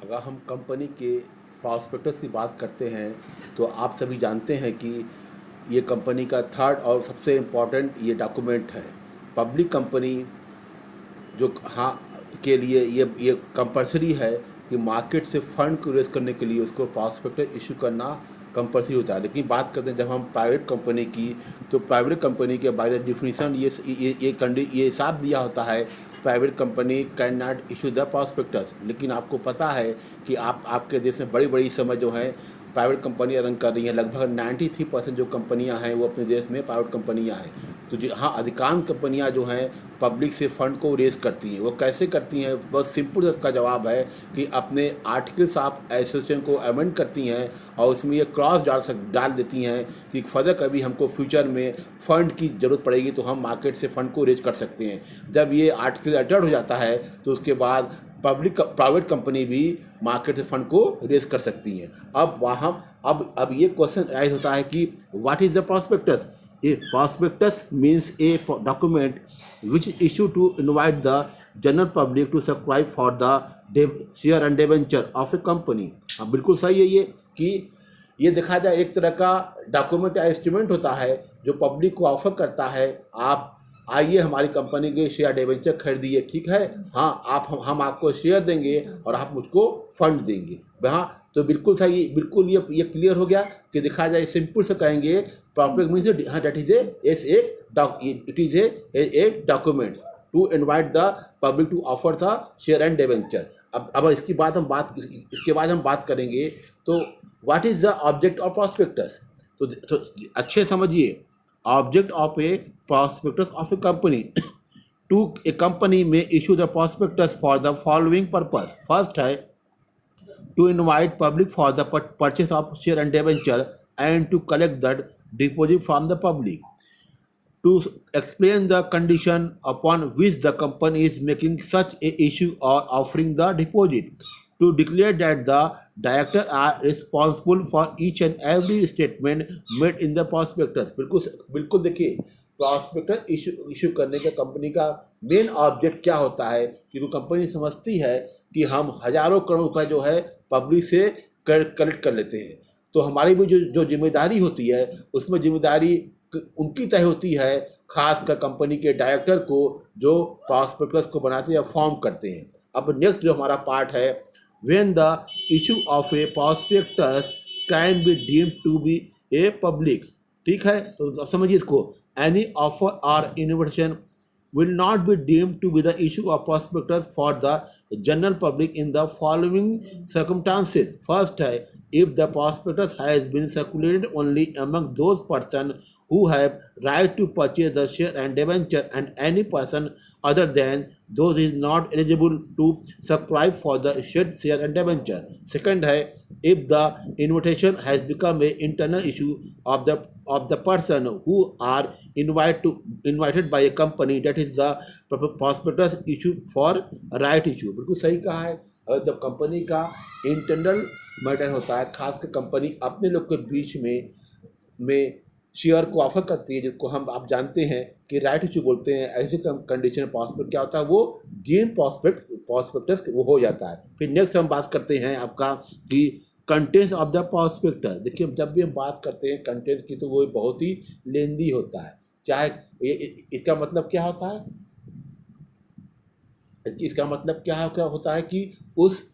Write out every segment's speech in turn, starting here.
अगर हम कंपनी के प्रॉस्पेक्टस की बात करते हैं तो आप सभी जानते हैं कि ये कंपनी का थर्ड और सबसे इम्पोर्टेंट ये डॉक्यूमेंट है। पब्लिक कंपनी जो हाँ के लिए ये कंपलसरी है कि मार्केट से फंड को रेज करने के लिए उसको प्रॉस्पेक्टस इशू करना कंपलसरी होता है। लेकिन बात करते हैं जब हम प्राइवेट कंपनी की, तो प्राइवेट कंपनी के बाय द डिफिनीशन ये साफ दिया होता है, private company can not issue the prospectus. लेकिन आपको पता है कि आपके देश में बड़ी बड़ी समय जो है प्राइवेट कंपनियां रन कर रही हैं। लगभग 93% जो कंपनियां हैं वो अपने देश में प्राइवेट कंपनियां हैं। तो जो हाँ, अधिकांश कंपनियां जो हैं पब्लिक से फंड को रेज करती हैं। वो कैसे करती हैं? बहुत सिंपल इसका जवाब है कि अपने आर्टिकल्स ऑफ एसोसिएशन को अमेंड करती हैं और उसमें ये क्लॉज डाल देती हैं कि फर्दर कभी हमको फ्यूचर में फ़ंड की ज़रूरत पड़ेगी तो हम मार्केट से फ़ंड को रेज कर सकते हैं। जब ये आर्टिकल अडॉप्ट हो जाता है तो उसके बाद प्राइवेट कंपनी भी मार्केट से फंड को रेज कर सकती हैं। अब ये क्वेश्चन राइज होता है कि what is the prospectus? A prospectus means a document which is issued to invite the general public to subscribe for the share and debenture of a company। हाँ, बिल्कुल सही है ये कि ये देखा जाए एक तरह का डॉक्यूमेंट या इंस्ट्रूमेंट होता है जो पब्लिक को ऑफर करता है, आप आइए हमारी कंपनी के शेयर डिबेंचर खरीदिए, ठीक है, हाँ आप हम आपको शेयर देंगे और आप मुझको फंड देंगे। हाँ, तो बिल्कुल सही, बिल्कुल ये क्लियर हो गया कि देखा जाए सिंपल से कहेंगे प्रॉस्पेक्ट मीन्स हाँ that is it is a document to invite the public to offer the share and debenture. अब इसके बाद हम बात करेंगे तो what is the object of prospectus. तो अच्छे समझिए, object of a prospectus of a company to a company may issue the prospectus for the following purpose। first है to invite public for the purchase of share and debenture and to collect the deposit from the public, to explain the condition upon which the company is making such a issue or offering the deposit, to declare that the director are responsible for each and every statement made in the prospectus। बिल्कुल देखिए, prospectus issue करने का company का main object क्या होता है कि वो कंपनी समझती है कि हम हजारों करोड़ रुपए जो है पब्लिक से कलेक्ट कर लेते हैं, तो हमारी भी जो जिम्मेदारी होती है उसमें जिम्मेदारी उनकी तय होती है, खास कर कंपनी के डायरेक्टर को जो प्रॉस्पेक्टस को बनाते या फॉर्म करते हैं। अब नेक्स्ट जो हमारा पार्ट है, when the issue of a prospectus can be deemed to be a public. ठीक है, तो समझिए इसको, any offer or invitation will not be deemed to be the issue of prospectus for the general public in the following circumstances। first है, if the prospectus has been circulated only among those persons who have right to purchase the share and debenture and any person other than those is not eligible to subscribe for the share and debenture। second है, if the invitation has become a internal issue of the person who are invited by a company, that is the prospectus issue for right issue। बिल्कुल सही कहा है। अगर जब company का internal matter होता है, खासकर कंपनी अपने लोग के बीच में शेयर को ऑफर करती है, जिसको आप जानते हैं कि राइट इशू बोलते हैं, ऐसे कंडीशन प्रॉस्पेक्ट क्या होता है, वो डीम प्रॉस्पेक्टस वो हो जाता है। फिर नेक्स्ट हम बात करते हैं आपका कि कंटेंट्स ऑफ द प्रॉस्पेक्टस। देखिए, जब भी हम बात करते हैं कंटेंट्स की तो वो बहुत ही लेंदी होता है। चाहे इसका मतलब क्या होता है, इसका मतलब क्या होता है कि उस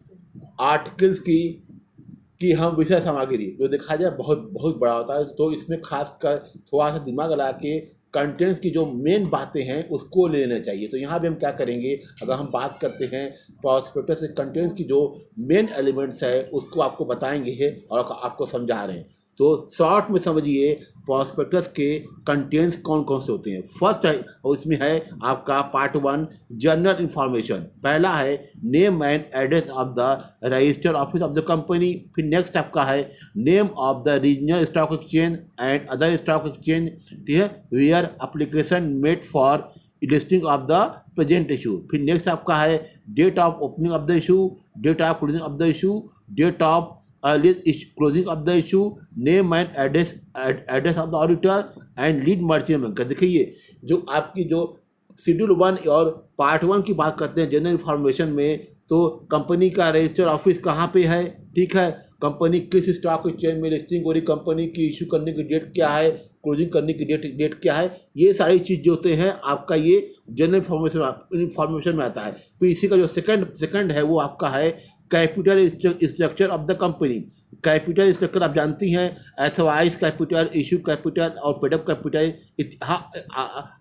आर्टिकल्स की हम विषय सामग्री जो देखा जाए बहुत बड़ा होता है, तो इसमें खास कर थोड़ा सा दिमाग लगा के कंटेंट्स की जो मेन बातें हैं उसको ले लेना चाहिए। तो यहाँ भी हम क्या करेंगे, अगर हम बात करते हैं प्रॉस्पेक्टस से कंटेंट्स की जो मेन एलिमेंट्स है उसको आपको बताएंगे और आपको समझा रहे हैं। तो शॉर्ट में समझिए प्रॉस्पेक्टस के कंटेंट्स कौन कौन से होते हैं। फर्स्ट है, और इसमें है आपका पार्ट 1 जनरल इंफॉर्मेशन। पहला है name and address of the registered office of the company. फिर नेक्स्ट आपका है name of the regional stock exchange and other stock exchange, ठीक है, where application made for listing of the present issue. फिर next आपका है date of opening of the issue, date of closing of the issue, date of closing of the issue, name and address of the auditor and lead merchant banker. देखिए, ये जो आपकी जो schedule 1 और part 1 की बात करते हैं जनरल इन्फॉर्मेशन में, तो कंपनी का रजिस्टर ऑफिस कहाँ पे है, ठीक है, कंपनी किस स्टॉक एक्सचेंज में लिस्टिंग हो रही, कंपनी की इशू करने की डेट क्या है, क्लोजिंग करने की डेट क्या है, ये सारी चीज़ जो होते हैं आपका ये जनरल इंफॉर्मेशन में आता है। फिर इसी का जो सेकंड है वो आपका है capital structure of the company. Capital structure आप जानती हैं, एथोराइज कैपिटल, इशू कैपिटल और पेडअप कैपिटल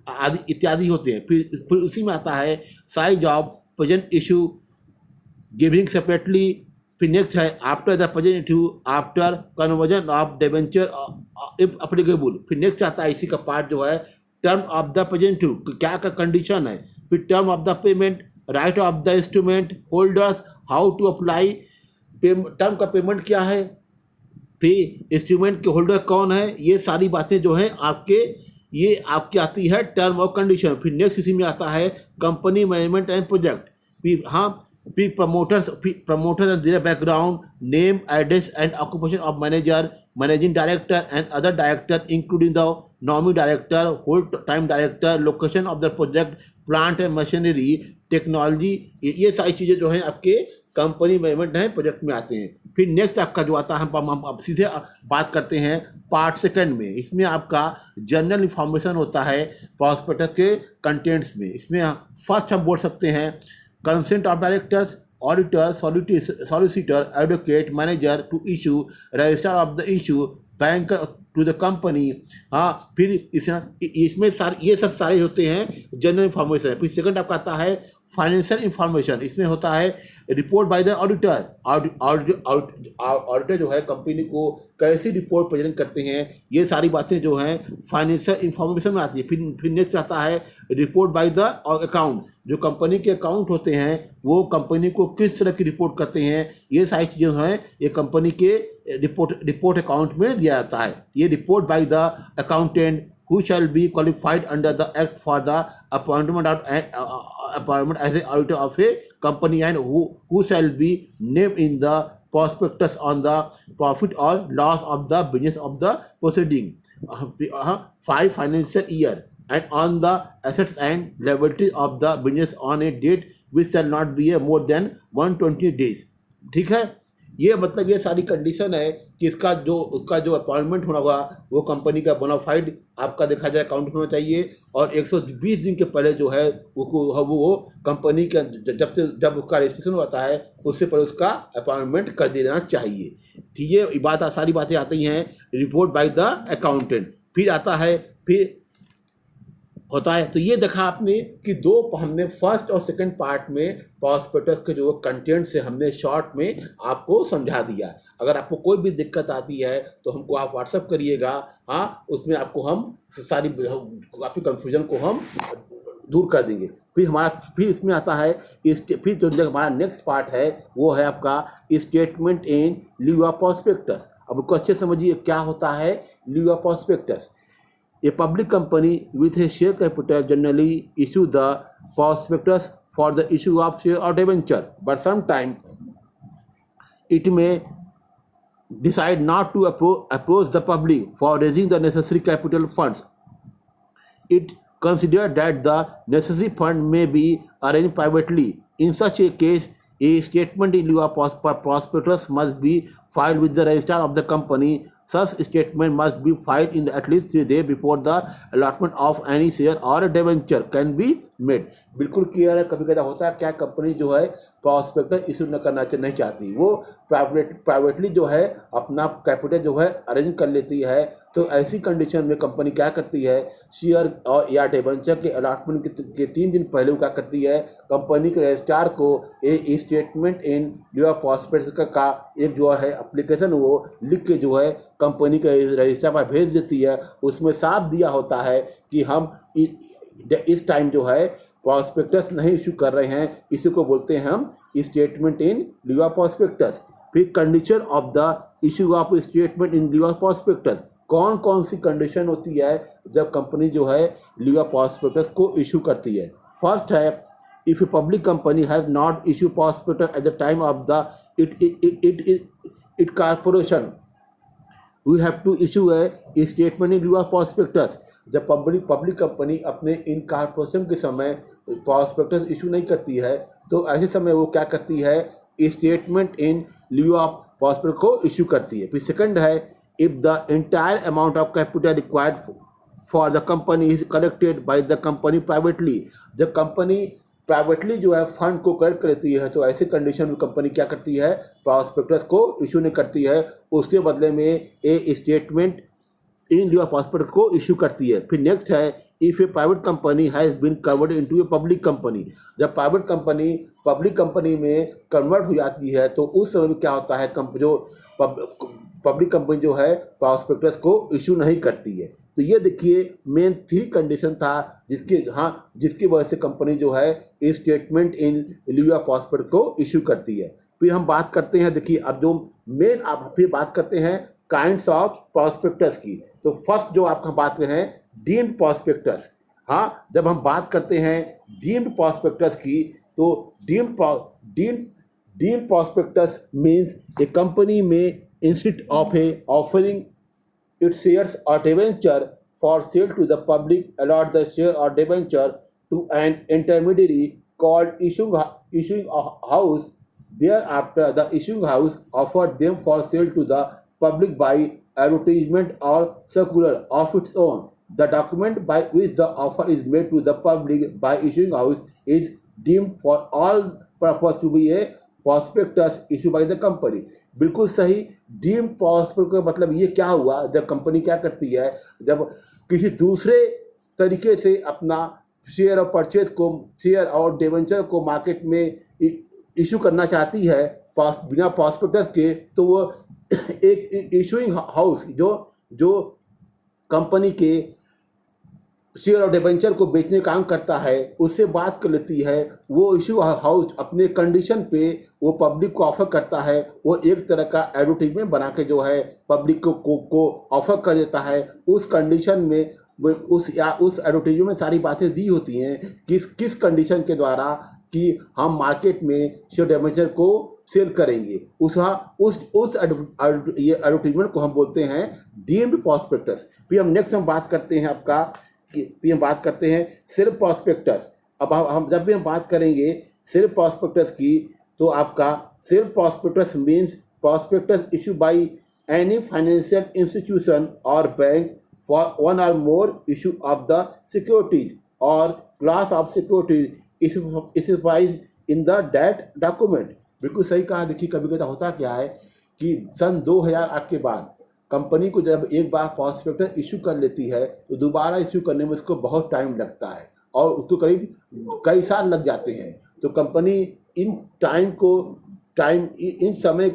आदि इत्यादि होते हैं। फिर उसी में आता है size of present issue giving separately. फिर नेक्स्ट है after the present issue after conversion of debenture if applicable. फिर नेक्स्ट आता है इसी का पार्ट जो है term of the present issue, क्या का कंडीशन है। फिर term of the payment, right of the instrument holders, how to apply, term का पेमेंट क्या है, फिर इंस्ट्रूमेंट के होल्डर कौन है, ये सारी बातें जो हैं आपके ये आपकी आती है टर्म और कंडीशन। फिर नेक्स्ट इसी में आता है कंपनी मैनेजमेंट एंड प्रोजेक्ट। फिर फिर promoters and their background, name, address and occupation of manager, managing director and other director including the nominee director, whole time director, location of the project, plant and machinery, technology, ये सारी चीज़ें जो हैं आपके company management है project में आते हैं। फिर नेक्स्ट आपका जो आता है हम अब सीधे बात करते हैं पार्ट सेकंड में। इसमें आपका जनरल इंफॉर्मेशन होता है प्रॉस्पेक्टस के कंटेंट्स में। इसमें फर्स्ट हम बोल सकते हैं consent of directors, auditor, solicitor, advocate, manager to issue, register of the issue, bank to the company. हाँ, फिर इसमें सारे ये सब सारे होते हैं जनरल इंफॉर्मेशन। फिर सेकंड आपका आता है फाइनेंशियल इंफॉर्मेशन। इसमें होता है report by the auditor. Auditor जो है कंपनी को कैसी रिपोर्ट प्रेजेंट करते हैं, ये सारी बातें जो हैं फाइनेंशियल इंफॉर्मेशन में आती है। फिर नेक्स्ट आता है रिपोर्ट बाय द अकाउंट। जो कंपनी के अकाउंट होते हैं वो कंपनी को किस तरह की रिपोर्ट करते हैं, ये सारी चीज़ें हैं ये कंपनी के रिपोर्ट अकाउंट में दिया जाता है। ये report by the accountant who shall be qualified under the act for the appointment as a auditor of a company and who shall be named in the prospectus on the profit or loss of the business of the proceeding 5 financial year and on the assets and liabilities of the business on a date which shall not be more than 120 days। ठीक है, ये मतलब ये सारी condition है कि उसका जो अपॉइंटमेंट होना होगा वो कंपनी का बोनाफाइड आपका देखा जाए अकाउंट होना चाहिए और 120 दिन के पहले जो है वो कंपनी का जब उसका रजिस्ट्रेशन होता है उससे पहले उसका अपॉइंटमेंट कर देना चाहिए। ठीक है, ये बात सारी बातें आती हैं रिपोर्ट बाय द अकाउंटेंट। फिर आता है फिर होता है। तो ये देखा आपने कि हमने फर्स्ट और सेकंड पार्ट में प्रॉस्पेक्टस के जो कंटेंट से हमने शॉर्ट में आपको समझा दिया। अगर आपको कोई भी दिक्कत आती है तो हमको आप व्हाट्सअप करिएगा। हाँ, उसमें आपको हम सारी आपकी कन्फ्यूजन को हम दूर कर देंगे। फिर इसमें आता है फिर जो हमारा नेक्स्ट पार्ट है वो है आपका statement in lieu of prospectus. अब उसको अच्छे समझिए क्या होता है lieu of prospectus. A public company with a share capital generally issue the prospectus for the issue of share or debenture, but sometimes it may decide not to approach the public for raising the necessary capital funds. It considers that the necessary fund may be arranged privately. In such a case, a statement in lieu of prospectus must be filed with the registrar of the company. Such statement must be filed in at least 3 days before the allotment of any share or debenture can be made। बिल्कुल clear है। कभी कभी होता है क्या, company जो है prospectus issue न करना नहीं चाहती, वो प्राइवेटली जो है अपना कैपिटल जो है अरेंज कर लेती है। तो ऐसी कंडीशन में कंपनी क्या करती है, शेयर और या डिबेंचर के अलॉटमेंट के 3 दिन पहले वो क्या करती है, कंपनी के रजिस्ट्रार को ए statement in lieu of prospectus का एक जो है एप्लीकेशन वो लिख के जो है कंपनी के रजिस्ट्रार पर भेज देती है। उसमें साफ दिया होता है कि हम इस टाइम जो है प्रॉस्पेक्टस नहीं इशू कर रहे हैं, इसी को बोलते हैं हम statement in lieu of prospectus. फिर condition of the issue of statement in lieu of prospectus, कौन कौन सी कंडीशन होती है जब कंपनी जो है लिeu ऑफ प्रॉस्पेक्टस को इशू करती है। फर्स्ट है if a public company has not issue prospectus at the time of the it corporation we have to issue a statement in lieu of prospectus. जब public company अपने incorporation के समय prospectus issue नहीं करती है तो ऐसे समय वो क्या करती है, statement in lieu of prospectus को इशू करती है। फिर सेकंड है, if the entire amount of capital required for the company is collected by the company privately, जब कंपनी प्राइवेटली जो है फंड को कलेक्ट करती है तो ऐसे कंडीशन में कंपनी क्या करती है, प्रॉस्पेक्टस को इशू नहीं करती है, उसके बदले में a statement in lieu of prospectus को इशू करती है। फिर नेक्स्ट है, if a private company has been convert into a public company, जब प्राइवेट कंपनी पब्लिक कंपनी में कन्वर्ट हो जाती है तो उस समय में क्या होता है, जो पब्लिक कंपनी जो है प्रॉस्पेक्टस को इशू नहीं करती है। तो ये देखिए मेन 3 कंडीशन था जिसकी वजह से कंपनी जो है statement in lieu of prospectus को इशू करती है। फिर हम बात करते हैं, देखिए अब जो मेन आप फिर बात करते हैं काइंड्स ऑफ प्रॉस्पेक्टस की। तो फर्स्ट जो आपका बात हैं डीम्ड प्रॉस्पेक्टस। हाँ, जब हम बात करते हैं डीम्ड प्रॉस्पेक्टस की तो डीम्ड प्रॉस्पेक्टस मीन्स ए कंपनी में instead of A offering its shares or debenture for sale to the public, allot the share or debenture to an intermediary called issuing house. Thereafter, the issuing house offered them for sale to the public by advertisement or circular of its own. The document by which the offer is made to the public by issuing house is deemed for all purpose to be a prospectus issued by the company. बिल्कुल सही। Deemed prospectus का मतलब ये क्या हुआ, जब company क्या करती है, जब किसी दूसरे तरीके से अपना शेयर और परचेज को, शेयर और डिबेंचर को मार्केट में इशू करना चाहती है बिना प्रॉस्पेक्टस के, तो वो एक इशूइंग हाउस जो कंपनी के शेयर और डिबेंचर को बेचने का काम करता है उससे बात कर लेती है। वो इशू हाउस अपने कंडीशन पे वो पब्लिक को ऑफर करता है, वो एक तरह का एडवर्टीजमेंट बना के जो है पब्लिक को ऑफर कर देता है। उस कंडीशन में उस एडवर्टीजमेंट में सारी बातें दी होती हैं किस कंडीशन के द्वारा कि हम मार्केट में शेयर डिबेंचर को सेल करेंगे। ये एडवर्टीजमेंट को हम बोलते हैं डीम्ड प्रॉस्पेक्टस। फिर हम नेक्स्ट हम बात करते हैं सेल्फ प्रॉस्पेक्टस। अब हम जब भी हम बात करेंगे सेल्फ प्रॉस्पेक्टस की तो आपका shelf prospectus means prospectus issue by any financial institution or bank for one or more issue of the securities or class of securities specified in the debt document. बिल्कुल सही कहा। देखिए कभी कभी होता क्या है कि सन 2008 के बाद कंपनी को जब एक बार प्रॉस्पेक्टस इशू कर लेती है तो दोबारा इशू करने में उसको बहुत टाइम लगता है और उसको करीब कई साल लग जाते हैं। तो कंपनी इन समय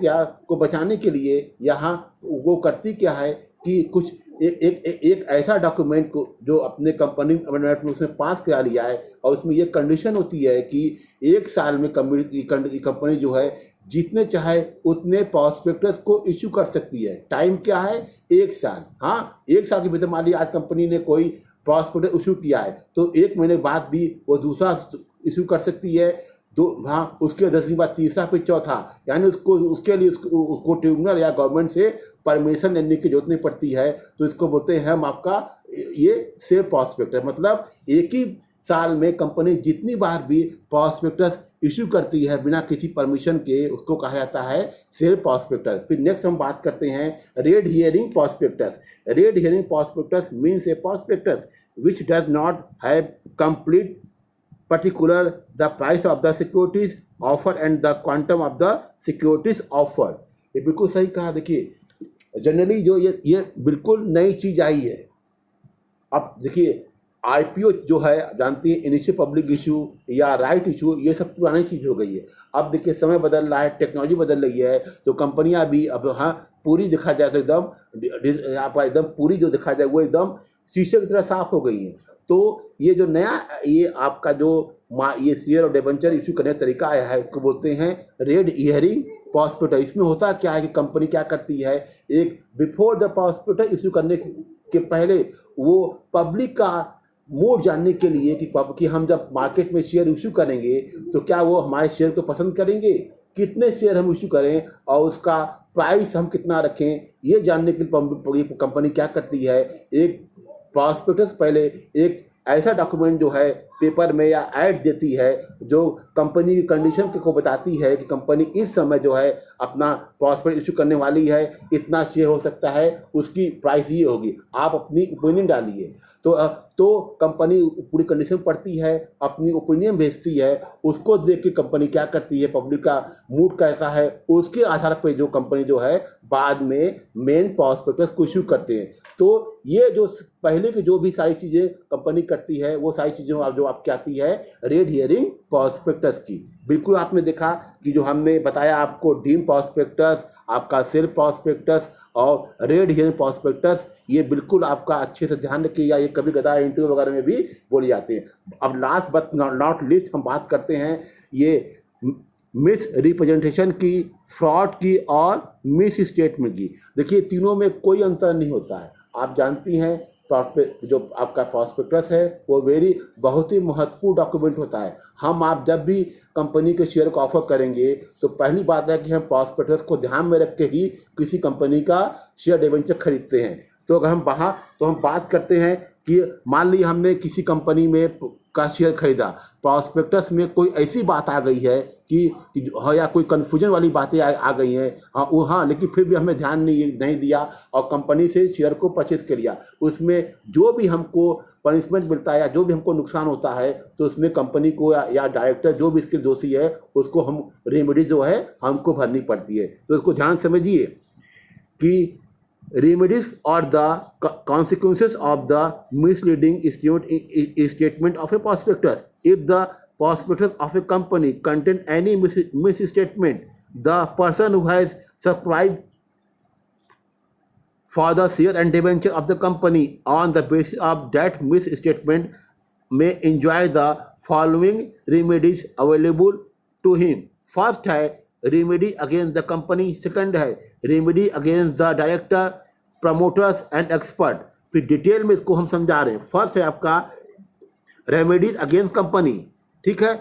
को बचाने के लिए यहाँ वो करती क्या है कि कुछ एक ऐसा डॉक्यूमेंट को जो अपने कंपनी में उसने पास करा लिया है और उसमें ये कंडीशन होती है कि 1 साल में कंपनी जो है जितने चाहे उतने प्रॉस्पेक्टस को इशू कर सकती है। टाइम क्या है, 1 साल। हाँ, 1 साल के भीतर मान लीजिए आज कंपनी ने कोई प्रॉस्पेक्टस इशू किया है तो 1 महीने बाद भी वो दूसरा इशू कर सकती है। उसके 10 बाद तीसरा फिर चौथा, यानी उसके लिए उसको ट्रिब्यूनल या गवर्नमेंट से परमिशन लेने की जरूरत नहीं पड़ती है। तो इसको बोलते हैं हम आपका ये सेल्फ प्रॉस्पेक्टस। मतलब एक ही साल में कंपनी जितनी बार भी प्रॉस्पेक्टस इशू करती है बिना किसी परमिशन के उसको कहा जाता है सेल्फ प्रॉस्पेक्टस। फिर नेक्स्ट हम बात करते हैं red herring prospectus. Red herring prospectus means A prospectus which does not have complete particular the price of the securities offered and the quantum of the securities offered। ये बिल्कुल सही कहा। देखिए जनरली जो ये बिल्कुल नई चीज़ आई है। अब देखिए IPO जो है जानती है, इनिशियल पब्लिक इशू या राइट इशू, ये सब पुरानी चीज़ हो गई है। अब देखिए समय बदल रहा है, टेक्नोलॉजी बदल रही है, तो कंपनियां भी अब पूरी देखा जाए तो एकदम आपका एकदम पूरी जो देखा जाए वो एकदम शीशे की तरह साफ हो गई है। तो ये जो नया ये आपका जो ये शेयर और डिबेंचर इशू करने का तरीका आया है उसको बोलते हैं रेड हियरिंग प्रॉस्पेक्टस। इसमें होता क्या है कि कंपनी क्या करती है, एक बिफोर द प्रॉस्पेक्टस इशू करने के पहले वो पब्लिक का मूड जानने के लिए कि हम जब मार्केट में शेयर इशू करेंगे तो क्या वो हमारे शेयर को पसंद करेंगे, कितने शेयर हम इशू करें और उसका प्राइस हम कितना रखें, ये जानने के लिए कंपनी क्या करती है, एक प्रॉस्पेक्टस पहले एक ऐसा डॉक्यूमेंट जो है पेपर में या ऐड देती है जो कंपनी की कंडीशन को बताती है कि कंपनी इस समय जो है अपना प्रॉस्पेक्टस इशू करने वाली है, इतना शेयर हो सकता है, उसकी प्राइस ये होगी, आप अपनी ओपिनियन डालिए। तो कंपनी पूरी कंडीशन पढ़ती है, अपनी ओपिनियन भेजती है, उसको देख के कंपनी क्या करती है, पब्लिक का मूड कैसा है, उसके आधार पर जो कंपनी जो है बाद में मेन प्रॉस्पेक्टस को इशू करते हैं। तो ये जो पहले की जो भी सारी चीज़ें कंपनी करती है वो सारी चीज़ें जो आपकी आती है रेड हियरिंग प्रॉस्पेक्टस की। बिल्कुल आपने देखा कि जो हमने बताया आपको डीम प्रॉस्पेक्टस, आपका सेल्फ प्रॉस्पेक्टस और रेड हियरिंग प्रॉस्पेक्टस, ये बिल्कुल आपका अच्छे से ध्यान रखिएगा, ये कभी कदा इंटरव्यू वगैरह में भी बोली जाती हैं। अब लास्ट बट नॉट लीस्ट हम बात करते हैं ये मिस रिप्रेजेंटेशन की, फ्रॉड की और मिस स्टेटमेंट की। देखिए तीनों में कोई अंतर नहीं होता है। आप जानती हैं जो आपका प्रॉस्पेक्टस है वो बहुत ही महत्वपूर्ण डॉक्यूमेंट होता है। आप जब भी कंपनी के शेयर को ऑफर करेंगे तो पहली बात है कि हम प्रॉस्पेक्टस को ध्यान में रख के ही किसी कंपनी का शेयर डिबेंचर खरीदते हैं। तो अगर हम बात करते हैं कि मान लीजिए हमने किसी कंपनी में का शेयर खरीदा, प्रॉस्पेक्टस में कोई ऐसी बात आ गई है कि या कोई कन्फ्यूजन वाली बातें आ गई हैं, लेकिन फिर भी हमें ध्यान नहीं दिया और कंपनी से शेयर को परचेज कर लिया, उसमें जो भी हमको पनिशमेंट मिलता है या जो भी हमको नुकसान होता है तो उसमें कंपनी को या डायरेक्टर जो भी इसके दोषी है उसको हम रेमेडी जो है हमको भरनी पड़ती है। तो इसको ध्यान समझिए कि remedies or the consequences of the misleading statement of a prospectus. If the prospectus of a company contain any misstatement, the person who has subscribed for the share and debenture of the company on the basis of that misstatement may enjoy the following remedies available to him. First है remedy against the company, second है remedy against the director, promoters and expert. फिर detail में इसको हम समझा रहे हैं। First है आपका रेमेडीज अगेंस्ट कंपनी, ठीक है,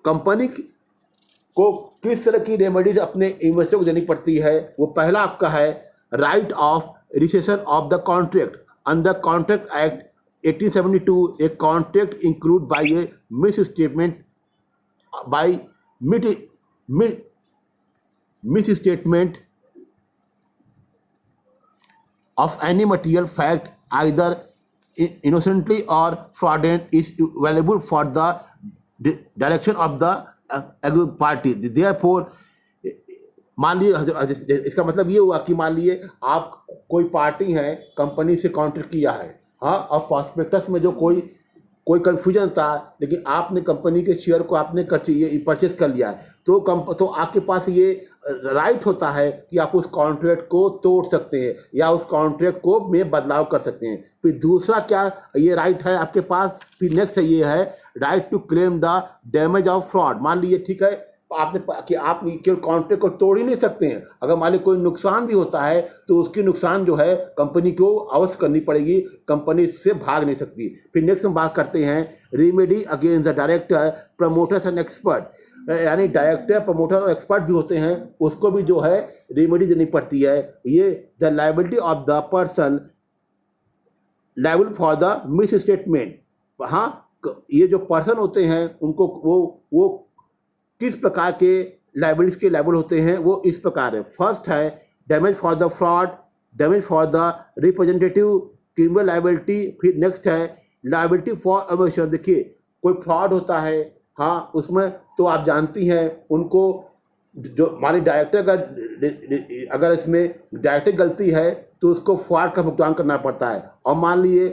कंपनी को किस तरह की रेमेडीज अपने इन्वेस्टर को देनी पड़ती है। वो पहला आपका है right of recession of the contract. Under contract act 1872 a contract include by A miss statement by misstatement of any material fact either innocently or fraudulent is available for the direction of the aggrieved party. Therefore मान लीजिए इसका मतलब ये हुआ कि मान लीजिए आप कोई पार्टी है, कंपनी से कॉन्ट्रैक्ट किया है, और प्रॉस्पेक्टस में जो कोई कन्फ्यूजन था, लेकिन आपने कंपनी के शेयर को आपने परचेज कर लिया है, तो आपके पास ये राइट होता है कि आप उस कॉन्ट्रैक्ट को तोड़ सकते हैं या उस कॉन्ट्रैक्ट को में बदलाव कर सकते हैं। फिर दूसरा क्या ये राइट है आपके पास, फिर नेक्स्ट है ये है right to claim the damage of fraud. मान लीजिए ठीक है आप केवल कॉन्ट्रैक्ट को तोड़ ही नहीं सकते हैं, अगर मान लीजिए कोई नुकसान भी होता है तो उसकी नुकसान जो है कंपनी को अवश्य करनी पड़ेगी, कंपनी इससे भाग नहीं सकती। फिर नेक्स्ट हम बात करते हैं remedy against the director, promoters and expert, यानी डायरेक्टर, प्रमोटर और एक्सपर्ट भी होते हैं, उसको भी जो है रेमेडी देनी पड़ती है। ये the liability of the person liable for the miss statement. ये जो पर्सन होते हैं उनको वो किस प्रकार के लायबिलिटीज के लायबल होते हैं, वो इस प्रकार है। फर्स्ट है damage for the fraud, damage for the representative, criminal liability. फिर नेक्स्ट है लायबिलिटी फॉर अमेशन। देखिए कोई फ्रॉड होता है, उसमें तो आप जानती हैं उनको जो हमारी डायरेक्टर का अगर इसमें डायरेक्टर गलती है तो उसको फ्रॉड का भुगतान करना पड़ता है। और मान लीजिए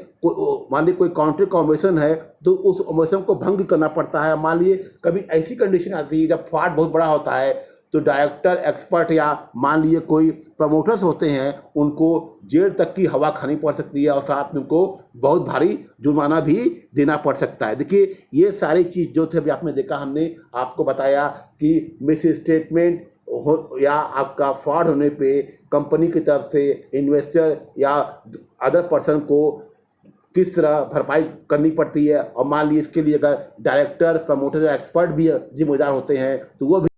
कोई कॉन्ट्रैक्ट का ओमिशन है तो उस ओमिशन को भंग करना पड़ता है। मान लीजिए कभी ऐसी कंडीशन आती है जब फ्रॉड बहुत बड़ा होता है तो डायरेक्टर, एक्सपर्ट या मान लीजिए कोई प्रमोटर्स होते हैं, उनको जेल तक की हवा खानी पड़ सकती है और साथ में उनको बहुत भारी जुर्माना भी देना पड़ सकता है। देखिए ये सारी चीज़ जो थे अभी आपने देखा, हमने आपको बताया कि मिस स्टेटमेंट या आपका फ्रॉड होने पे कंपनी की तरफ से इन्वेस्टर या अदर पर्सन को किस तरह भरपाई करनी पड़ती है। और मान लीजिए इसके लिए अगर डायरेक्टर, प्रमोटर या एक्सपर्ट भी जिम्मेदार होते हैं तो वो भी